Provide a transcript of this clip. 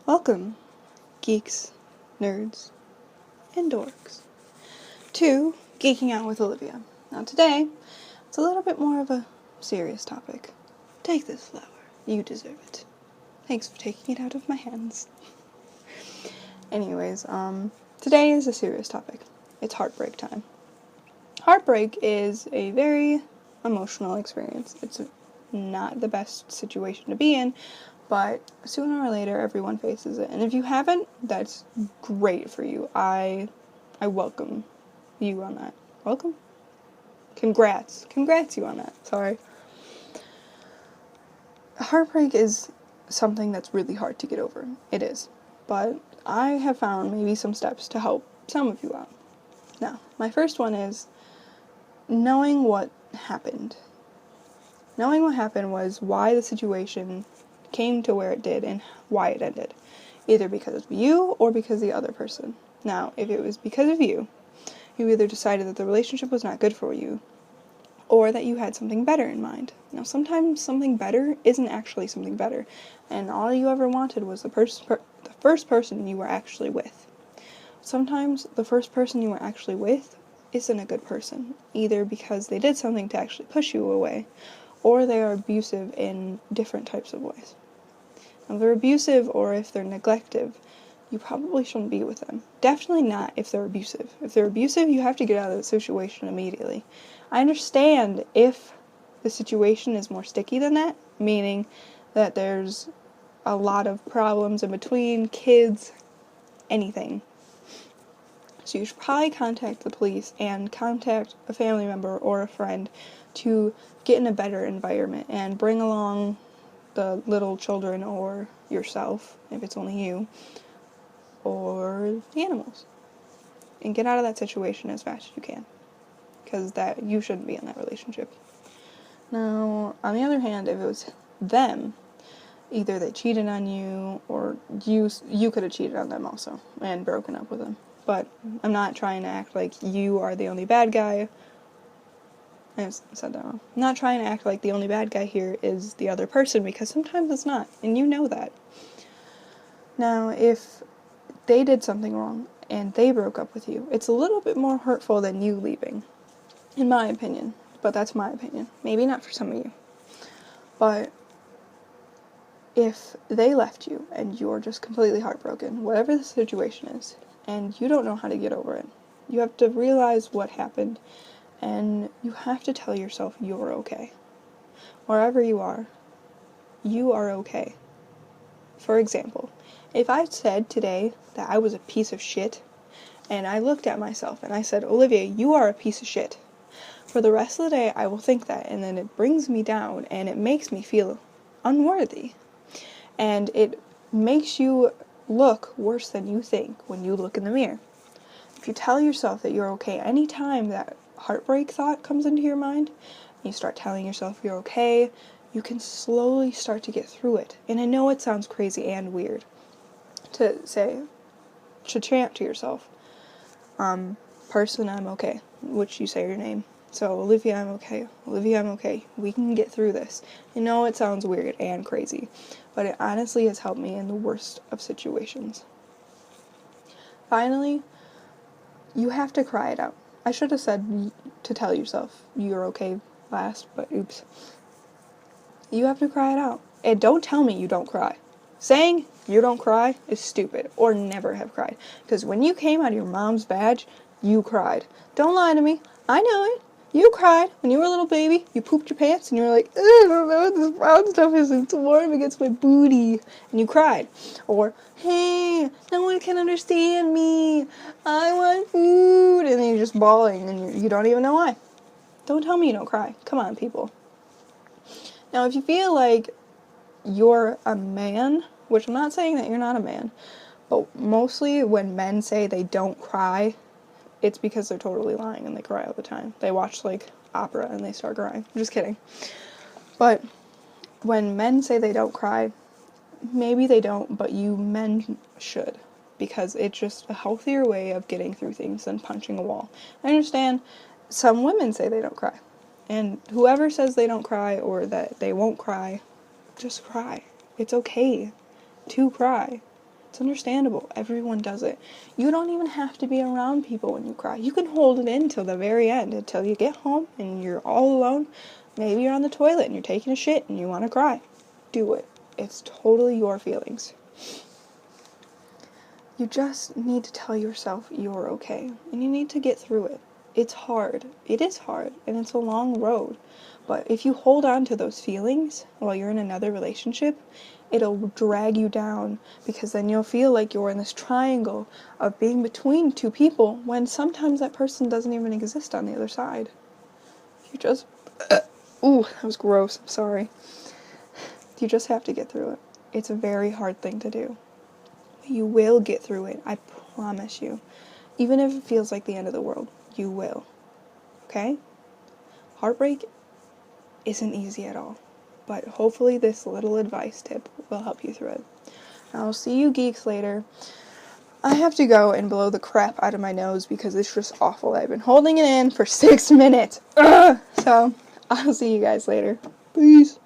Welcome, geeks, nerds, and dorks, to Geeking Out with Olivia. Now today, it's a little bit more of a serious topic. Take this flower. You deserve it. Thanks for taking it out of my hands. Anyways, today is a serious topic. It's heartbreak time. Heartbreak is a very emotional experience. It's not the best situation to be in, but sooner or later everyone faces it. And if you haven't, that's great for you. I welcome you on that. Welcome? Congrats you on that. Sorry. Heartbreak is something that's really hard to get over. It is. But I have found maybe some steps to help some of you out. Now, my first one is knowing what happened. Knowing what happened was why the situation came to where it did and why it ended. Either because of you or because of the other person. Now, if it was because of you, you either decided that the relationship was not good for you or that you had something better in mind. Now, sometimes something better isn't actually something better, and all you ever wanted was the first person you were actually with. Sometimes the first person you were actually with isn't a good person, either because they did something to actually push you away, or they are abusive in different types of ways. Now, if they're abusive or if they're neglective, you probably shouldn't be with them. Definitely not if they're abusive. If they're abusive, you have to get out of the situation immediately. I understand if the situation is more sticky than that, meaning that there's a lot of problems in between, kids, anything. So you should probably contact the police and contact a family member or a friend to get in a better environment and bring along the little children or yourself, if it's only you, or the animals. And get out of that situation as fast as you can. Because that you shouldn't be in that relationship. Now, on the other hand, if it was them, either they cheated on you or you could have cheated on them also and broken up with them. But I'm not trying to act like you are the only bad guy. I said that wrong. I'm not trying to act like the only bad guy here is the other person, because sometimes it's not, and you know that. Now, if they did something wrong and they broke up with you, it's a little bit more hurtful than you leaving, in my opinion. But that's my opinion. Maybe not for some of you. But if they left you and you're just completely heartbroken, whatever the situation is, and you don't know how to get over it, you have to realize what happened, and you have to tell yourself you're okay. Wherever you are okay. For example, if I said today that I was a piece of shit, and I looked at myself and I said, Olivia, you are a piece of shit. For the rest of the day, I will think that, and then it brings me down, and it makes me feel unworthy. And it makes you look worse than you think when you look in the mirror. If you tell yourself that you're okay, anytime that heartbreak thought comes into your mind, and you start telling yourself you're okay, you can slowly start to get through it. And I know it sounds crazy and weird to chant to yourself, person, I'm okay, which you say your name. So, Olivia, I'm okay. Olivia, I'm okay. We can get through this. I know it sounds weird and crazy, but it honestly has helped me in the worst of situations. Finally, you have to cry it out. I should have said to tell yourself you're okay last, but oops. You have to cry it out. And don't tell me you don't cry. Saying you don't cry is stupid, or never have cried. Because when you came out of your mom's badge, you cried. Don't lie to me. I know it. You cried when you were a little baby. You pooped your pants and you were like, I don't know what this brown stuff is. It's warm against my booty. And you cried. Or, hey, no one can understand me. I want food. And then you're just bawling and you don't even know why. Don't tell me you don't cry. Come on, people. Now, if you feel like you're a man, which I'm not saying that you're not a man, but mostly when men say they don't cry, it's because they're totally lying and they cry all the time. They watch, like, opera and they start crying. I'm just kidding. But when men say they don't cry, maybe they don't, but you men should. Because it's just a healthier way of getting through things than punching a wall. I understand some women say they don't cry. And whoever says they don't cry or that they won't cry, just cry. It's okay to cry. It's understandable. Everyone does it. You don't even have to be around people when you cry. You can hold it in till the very end, until you get home and you're all alone. Maybe you're on the toilet and you're taking a shit and you want to cry. Do it. It's totally your feelings. You just need to tell yourself you're okay, and you need to get through it. It's hard. It is hard, and it's a long road. But if you hold on to those feelings while you're in another relationship, it'll drag you down, because then you'll feel like you're in this triangle of being between two people when sometimes that person doesn't even exist on the other side. You just... Ooh, that was gross. I'm sorry. You just have to get through it. It's a very hard thing to do. You will get through it. I promise you. Even if it feels like the end of the world, you will. Okay? Heartbreak isn't easy at all. But hopefully this little advice tip will help you through it. I'll see you geeks later. I have to go and blow the crap out of my nose because it's just awful. I've been holding it in for 6 minutes. Ugh! So, I'll see you guys later. Peace.